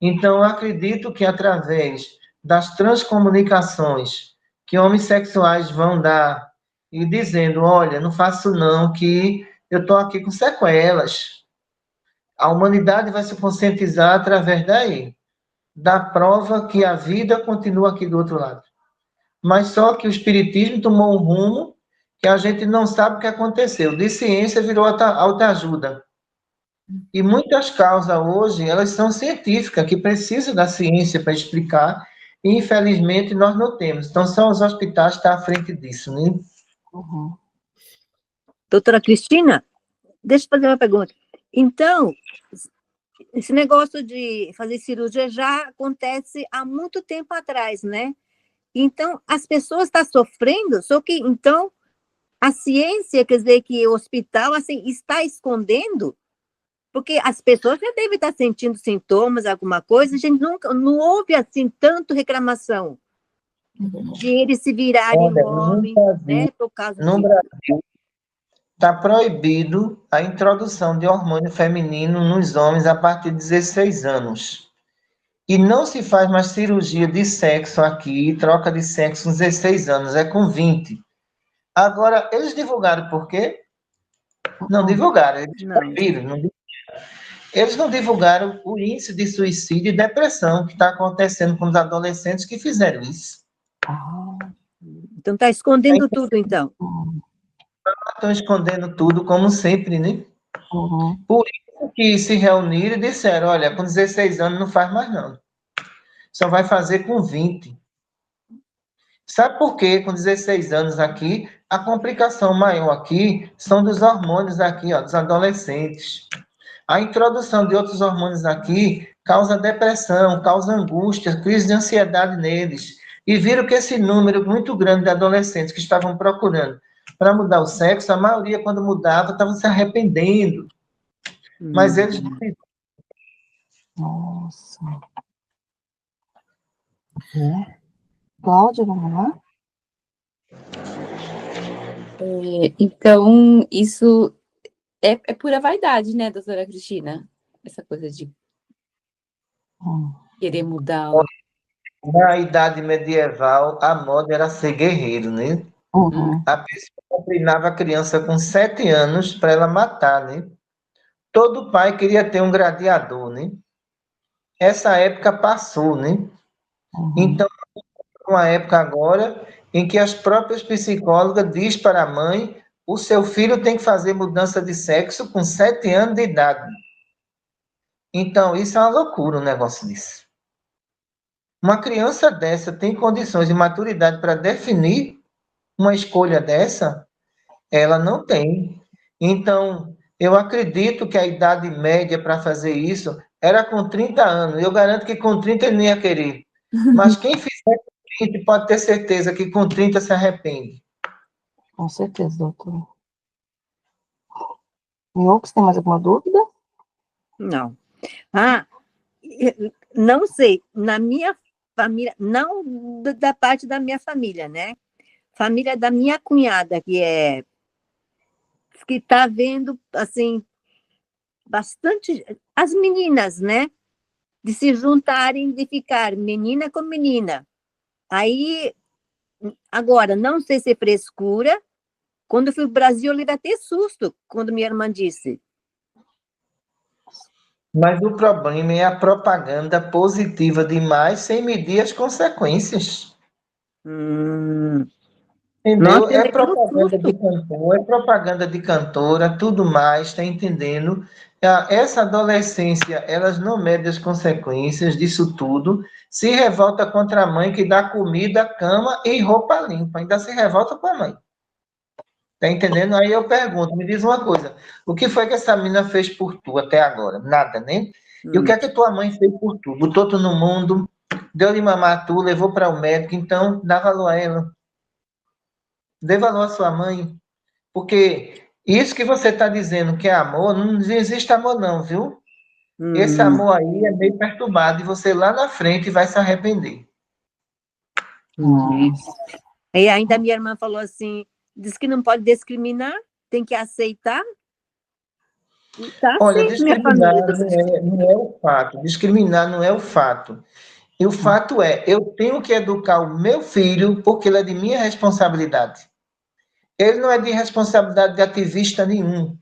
Então, eu acredito que através das transcomunicações que homossexuais vão dar e dizendo, olha, não faço não, que eu estou aqui com sequelas. A humanidade vai se conscientizar através daí, da prova que a vida continua aqui do outro lado. Mas só que o espiritismo tomou um rumo que a gente não sabe o que aconteceu. De ciência virou autoajuda. E muitas causas hoje, elas são científicas, que precisam da ciência para explicar, e infelizmente nós não temos. Então, são os hospitais que estão à frente disso, né? Uhum. Doutora Cristina, deixa eu fazer uma pergunta. Então, esse negócio de fazer cirurgia já acontece há muito tempo atrás, né? Então, as pessoas estão sofrendo, só que, então, a ciência, quer dizer, que o hospital, assim, está escondendo, porque as pessoas já devem estar sentindo sintomas, alguma coisa, a gente nunca, não houve, assim, tanto reclamação de eles se virarem Olha, homem, né, por causa no disso. Brasil, está proibido a introdução de hormônio feminino nos homens a partir de 16 anos. E não se faz mais cirurgia de sexo aqui, troca de sexo com 16 anos, é com 20. Agora, eles divulgaram por quê? Não divulgaram, eles Não. proibiram. Eles não divulgaram o índice de suicídio e depressão que está acontecendo com os adolescentes que fizeram isso. Então, está escondendo tudo, então. Estão escondendo tudo, como sempre, né? Uhum. Por isso que se reuniram e disseram, olha, com 16 anos não faz mais não. Só vai fazer com 20. Sabe por quê? Com 16 anos aqui, a complicação maior aqui são dos hormônios aqui, ó, dos adolescentes. A introdução de outros hormônios aqui causa depressão, causa angústia, crise de ansiedade neles. E viram que esse número muito grande de adolescentes que estavam procurando para mudar o sexo, a maioria, quando mudava, estavam se arrependendo. Mas eles não. Nossa. Cláudia, vamos lá? Então, isso é pura vaidade, né, doutora Cristina? Essa coisa de querer mudar o... Na idade medieval, a moda era ser guerreiro, né? Uhum. A pessoa treinava a criança com 7 anos para ela matar, né? Todo pai queria ter um gladiador, né? Essa época passou, né? Uhum. Então, uma época agora em que as próprias psicólogas diz para a mãe, o seu filho tem que fazer mudança de sexo com 7 anos de idade. Então, isso é uma loucura, um negócio disso. Uma criança dessa tem condições de maturidade para definir uma escolha dessa? Ela não tem. Então, eu acredito que a idade média para fazer isso era com 30 anos. Eu garanto que com 30 ele não ia querer. Mas quem fizer com 30 pode ter certeza que com 30 se arrepende. Com certeza, doutor. Minhocos, tem mais alguma dúvida? Não. Ah, não sei, na minha família, não da parte da minha família, né? Família da minha cunhada, que está vendo, assim, bastante, as meninas, né? De se juntarem, de ficar menina com menina. Aí, agora, não sei se é frescura, quando eu fui ao Brasil, eu levei até susto, quando minha irmã disse. Mas o problema é a propaganda positiva demais sem medir as consequências. Entendeu? Nossa, eu É levei um propaganda de susto. cantor, é propaganda de cantora, tudo mais, tá entendendo? Essa adolescência, elas não medem as consequências disso tudo, se revolta contra a mãe que dá comida, cama e roupa limpa, ainda se revolta com a mãe. Tá entendendo? Aí eu pergunto, me diz uma coisa, o que foi que essa menina fez por tu até agora? Nada, né? E o que é que tua mãe fez por tu? Botou tu no mundo, deu de mamar a tu, levou para o médico, então dá valor a ela. Dê valor à sua mãe, porque Isso que você está dizendo que é amor, não existe amor não, viu? Esse amor aí é meio perturbado e você lá na frente vai se arrepender. Entendi. E ainda minha irmã falou assim, diz que não pode discriminar, tem que aceitar. E tá Olha, assim, minha discriminar família. não é o fato. Discriminar não é o fato. E o fato é, eu tenho que educar o meu filho porque ele é de minha responsabilidade. Ele não é de responsabilidade de ativista nenhum.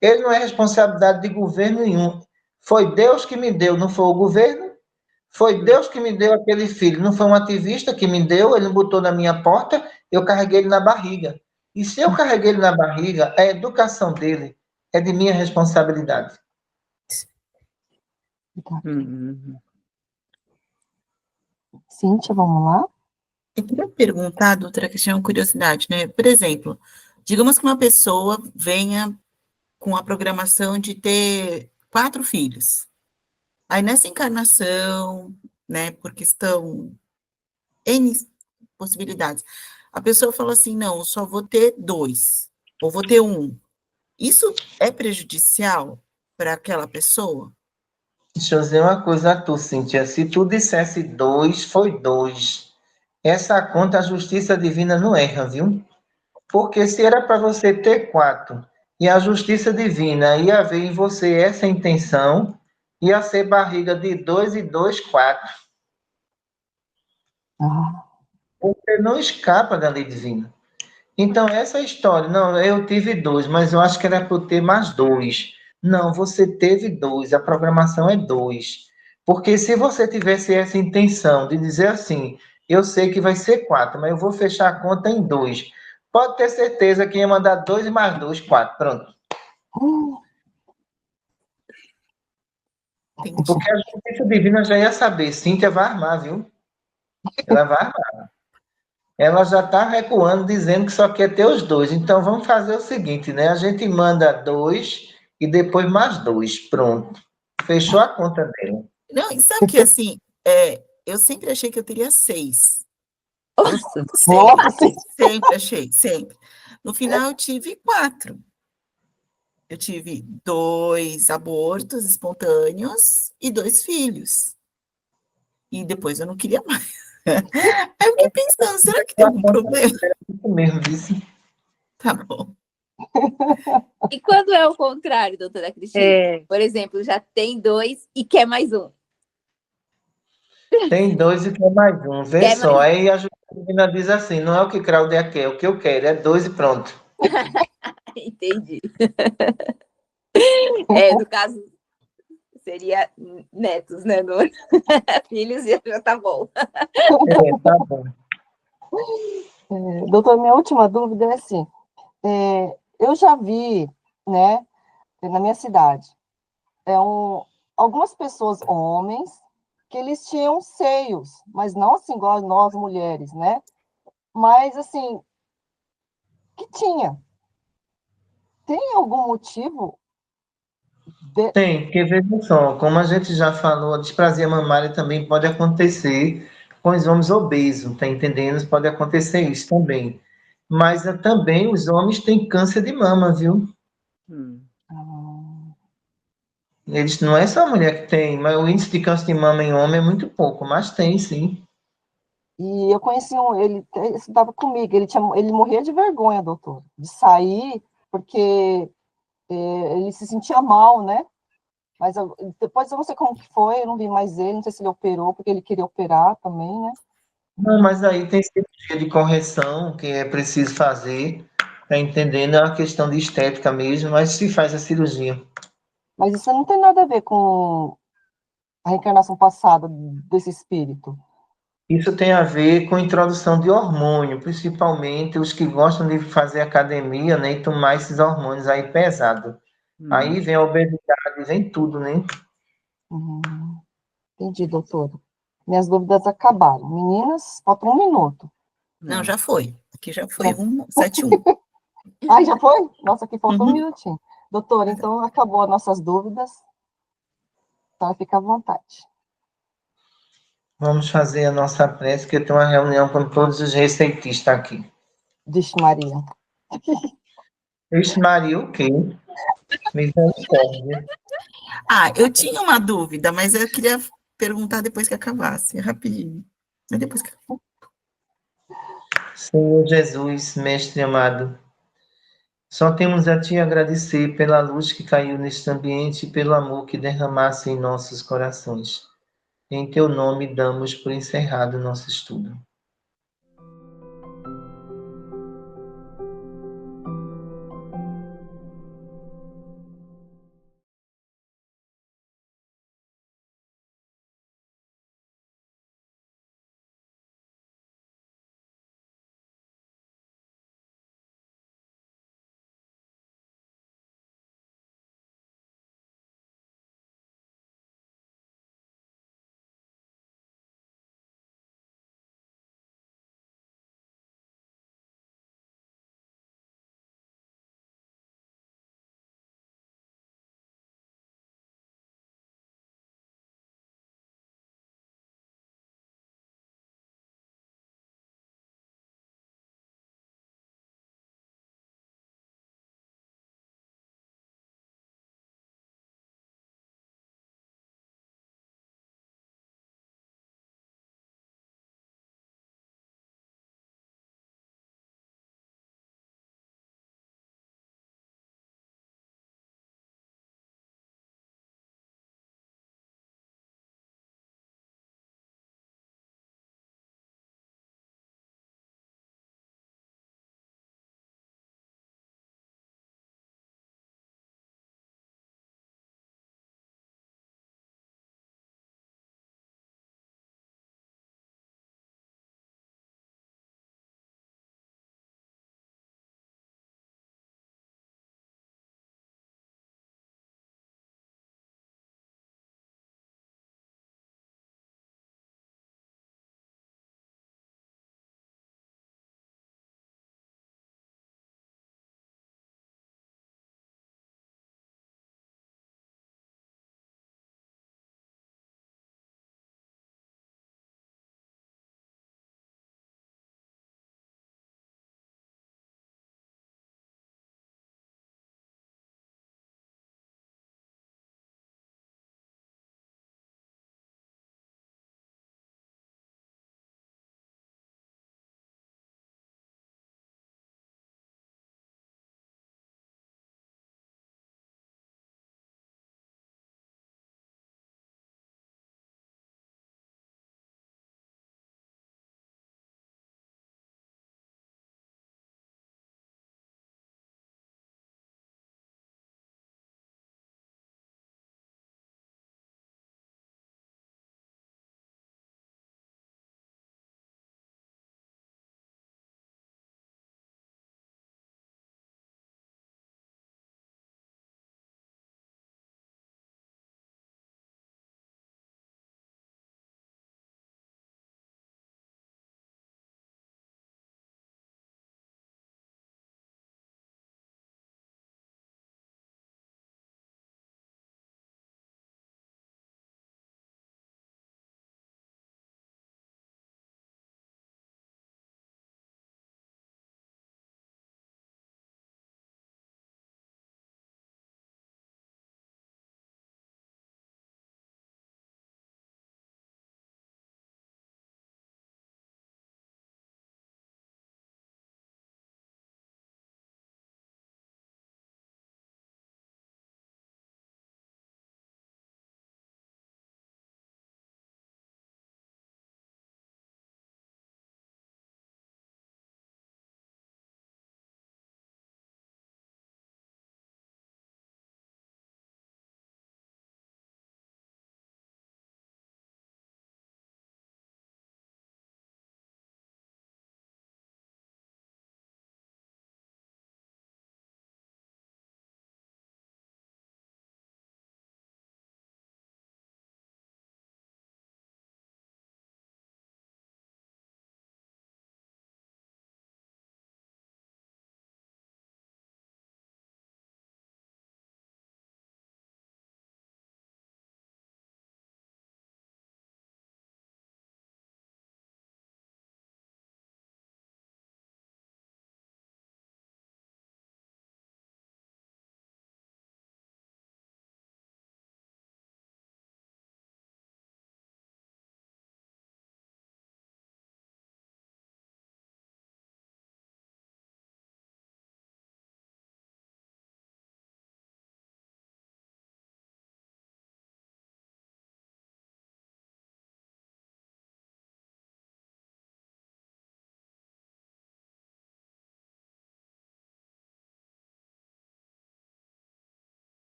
Ele não é responsabilidade de governo nenhum. Foi Deus que me deu, não foi o governo. Foi Deus que me deu aquele filho. Não foi um ativista que me deu, ele não botou na minha porta, eu carreguei ele na barriga. E se eu carreguei ele na barriga, a educação dele é de minha responsabilidade. Cíntia, vamos lá? Eu queria perguntar, doutora, que tinha uma curiosidade, né? Por exemplo, digamos que uma pessoa venha com a programação de ter 4 filhos. Aí nessa encarnação, né, por questão N possibilidades, a pessoa falou assim, não, eu só vou ter 2, ou vou ter 1. Isso é prejudicial para aquela pessoa? Deixa eu dizer uma coisa a tu, Cíntia. Se tu dissesse 2, foi 2. Essa conta a justiça divina não erra, viu? Porque se era para você ter 4 e a justiça divina ia ver em você essa intenção, ia ser barriga de 2 e 2, 4. Ah, Você não escapa da lei divina. Então, essa história, não, eu tive 2, mas eu acho que era para eu ter mais 2. Não, você teve 2, a programação é 2. Porque se você tivesse essa intenção de dizer assim, eu sei que vai ser 4, mas eu vou fechar a conta em 2. Pode ter certeza que ia mandar 2 e mais 2, 4. Pronto. Entendi. Porque a justiça divina já ia saber. Cíntia vai armar, viu? Ela vai armar. Ela já está recuando, dizendo que só quer ter os 2. Então, vamos fazer o seguinte, né? A gente manda 2 e depois mais 2. Pronto. Fechou a conta dela. Não, e sabe que, assim, eu sempre achei que eu teria 6. Nossa, Sempre achei, sempre. No final, eu tive 4. Eu tive 2 abortos espontâneos e 2 filhos. E depois eu não queria mais. Aí eu fiquei pensando, será que tem algum problema? Isso mesmo, disse. Tá bom. E quando é o contrário, doutora Cristina? Por exemplo, já tem 2 e quer mais um. Tem 2 e quer mais um. Vê Quer só. mais... Aí a justiça divina diz assim, não é o que Cláudia quer, é o que eu quero. É 2 e pronto. Entendi. No caso, seria netos, né? No... Filhos já tá bom. Tá bom. doutor, minha última dúvida é assim, eu já vi, né, na minha cidade, algumas pessoas, homens, que eles tinham seios, mas não assim igual nós mulheres, né? Mas assim, que tinha. Tem algum motivo? Tem, porque veja só, como a gente já falou, a displasia mamária também pode acontecer com os homens obesos, tá entendendo? Pode acontecer isso também. Mas também os homens têm câncer de mama, viu? Eles não é só a mulher que tem, mas o índice de câncer de mama em homem é muito pouco, mas tem sim. E eu conheci ele estudava comigo, ele morria de vergonha, doutor, de sair, porque ele se sentia mal, né? Mas depois eu não sei como que foi, eu não vi mais ele, não sei se ele operou, porque ele queria operar também, né? Não, mas aí tem cirurgia de correção que é preciso fazer, tá entendendo? É uma questão de estética mesmo, mas se faz a cirurgia. Mas isso não tem nada a ver com a reencarnação passada desse espírito. Isso tem a ver com introdução de hormônio, principalmente os que gostam de fazer academia, né, e tomar esses hormônios aí pesado. Aí vem a obesidade, vem tudo, né? Entendi, doutora. Minhas dúvidas acabaram. Meninas, falta 1 minuto. Não, já foi. Aqui já foi 171. Ai, já foi? Nossa, aqui faltou 1 Uhum. minutinho. Doutora, então acabou as nossas dúvidas. Então, fica à vontade. Vamos fazer a nossa prece, que eu tenho uma reunião com todos os receitistas aqui. Vixe, Maria. Ixi, Maria, o quê? Misericórdia. Eu tinha uma dúvida, mas eu queria perguntar depois que acabasse, rapidinho. Mas depois que... Senhor Jesus, Mestre amado, só temos a Te agradecer pela luz que caiu neste ambiente e pelo amor que derramasse em nossos corações. Em Teu nome damos por encerrado o nosso estudo.